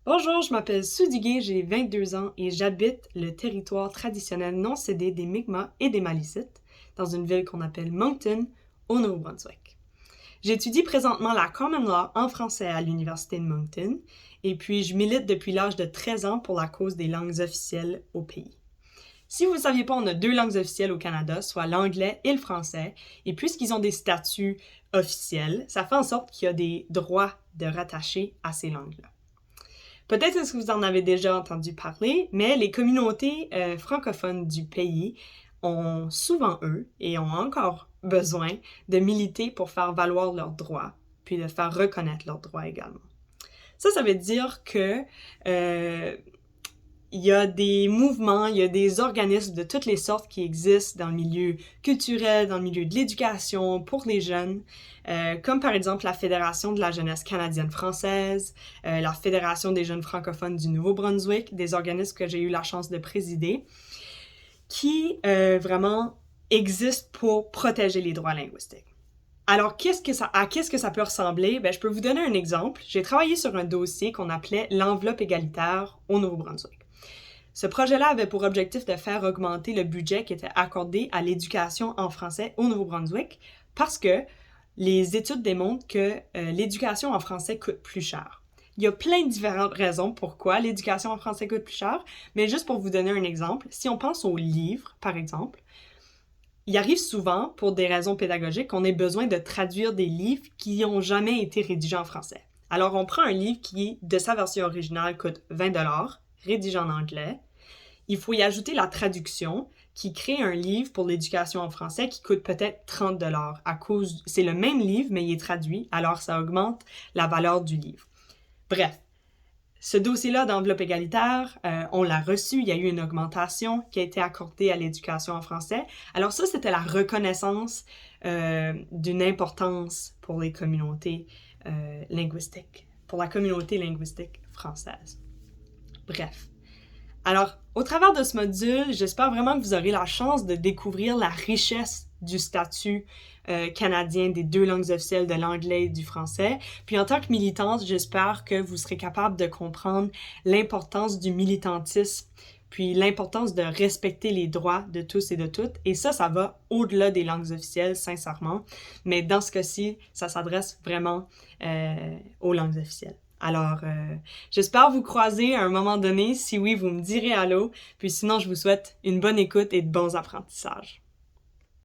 Bonjour, je m'appelle Soudigé, j'ai 22 ans et j'habite le territoire traditionnel non cédé des Mi'kmaq et des Malicites, dans une ville qu'on appelle Moncton, au Nouveau-Brunswick. J'étudie présentement la Common Law en français à l'Université de Moncton, et puis je milite depuis l'âge de 13 ans pour la cause des langues officielles au pays. Si vous ne saviez pas, on a deux langues officielles au Canada, soit l'anglais et le français, et puisqu'ils ont des statuts officiels, ça fait en sorte qu'il y a des droits de rattacher à ces langues-là. Peut-être est-ce que vous en avez déjà entendu parler, mais les communautés francophones du pays ont souvent, eux, et ont encore besoin de militer pour faire valoir leurs droits, puis de faire reconnaître leurs droits également. Ça veut dire que il y a des mouvements, il y a des organismes de toutes les sortes qui existent dans le milieu culturel, dans le milieu de l'éducation, pour les jeunes, comme par exemple la Fédération de la jeunesse canadienne-française, la Fédération des jeunes francophones du Nouveau-Brunswick, des organismes que j'ai eu la chance de présider, qui vraiment existent pour protéger les droits linguistiques. Alors, à qu'est-ce que ça peut ressembler? Je peux vous donner un exemple. J'ai travaillé sur un dossier qu'on appelait l'enveloppe égalitaire au Nouveau-Brunswick. Ce projet-là avait pour objectif de faire augmenter le budget qui était accordé à l'éducation en français au Nouveau-Brunswick parce que les études démontrent que l'éducation en français coûte plus cher. Il y a plein de différentes raisons pourquoi l'éducation en français coûte plus cher, mais juste pour vous donner un exemple, si on pense aux livres, par exemple, il arrive souvent, pour des raisons pédagogiques, qu'on ait besoin de traduire des livres qui n'ont jamais été rédigés en français. Alors, on prend un livre qui, de sa version originale, coûte 20$, rédigé en anglais. Il faut y ajouter la traduction qui crée un livre pour l'éducation en français qui coûte peut-être 30$ à cause... C'est le même livre, mais il est traduit, alors ça augmente la valeur du livre. Bref, ce dossier-là d'enveloppe égalitaire, on l'a reçu, il y a eu une augmentation qui a été accordée à l'éducation en français. Alors ça, c'était la reconnaissance d'une importance pour les communautés linguistiques, pour la communauté linguistique française. Bref. Alors, au travers de ce module, j'espère vraiment que vous aurez la chance de découvrir la richesse du statut canadien des deux langues officielles de l'anglais et du français. Puis en tant que militante, j'espère que vous serez capable de comprendre l'importance du militantisme, puis l'importance de respecter les droits de tous et de toutes. Et ça va au-delà des langues officielles, sincèrement. Mais dans ce cas-ci, ça s'adresse vraiment aux langues officielles. Alors, j'espère vous croiser à un moment donné. Si oui, vous me direz allô. Puis sinon, je vous souhaite une bonne écoute et de bons apprentissages.